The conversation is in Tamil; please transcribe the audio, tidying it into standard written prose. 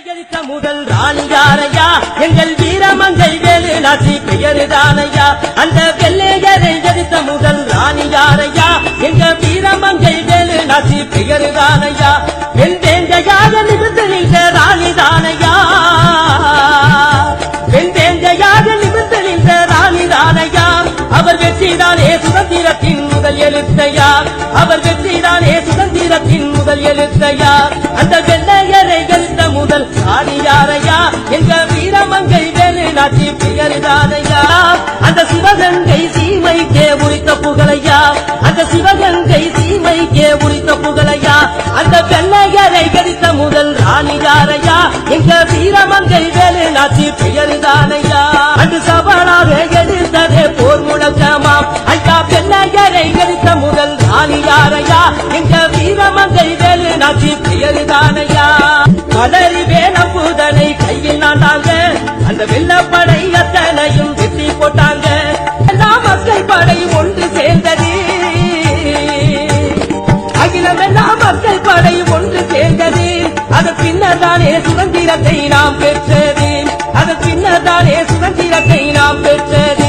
எதிர்த்த முதல் ராணியாரையா எங்கள் வீரமங்கை வேலு நாச்சி பெயருதானையா அந்த வெள்ளையரை எதிர்த்த முதல் ராணியாரையா எங்கள் வீரமங்கை வேலு நாச்சி பெயருதானையா என் வேங்கையாக நிமிர்ந்து நின்ற ராணிதானையா என் வேங்கையாக நிமிர்ந்து நின்ற ராணிதானையா அவர் வெற்றிதானே சுதந்திரத்தின் முதல் எழுத்தையா அவர் வெற்றிதானே சுதந்திரத்தின் முதல் எழுத்தையா அந்த வெள்ளையரை எழுத்த முதல் ராணியாரையா எங்க வீரமங்கை வேலு நாச்சி பெயருதானையா அந்த சிவகங்கை சீமைக்கே உரித்த புகழையா அந்த சிவகங்கை சீமைக்கே உரித்த புகழையா அந்த வெள்ளையரை எழுத்த முதல் ராணியாரையா எங்க வீரமங்கை வேலு நாச்சி பெயருதானையா அன்று சவாலாக எழுத்ததே போர் முழக்கமாம் ஐயா வெள்ளையரை எழுத்த முதல் ராணியாரையா எங்க வீரமங்கை வேலு நாச்சி பெயருதானையா கலரி வேலம்புதனை கையில் நாட்டாங்க அந்த வெள்ளப்படை அத்தனையும் வெற்றி போட்டாங்க எல்லா மக்கள் படை ஒன்று சேர்ந்தது அகிலமெல்லா மக்கள் படை ஒன்று சேர்ந்தது அதன் பின்னர் தானே சுதந்திரத்தை நாம் பெற்றது அதன் பின்னர் தானே சுதந்திரத்தை நாம் பெற்றது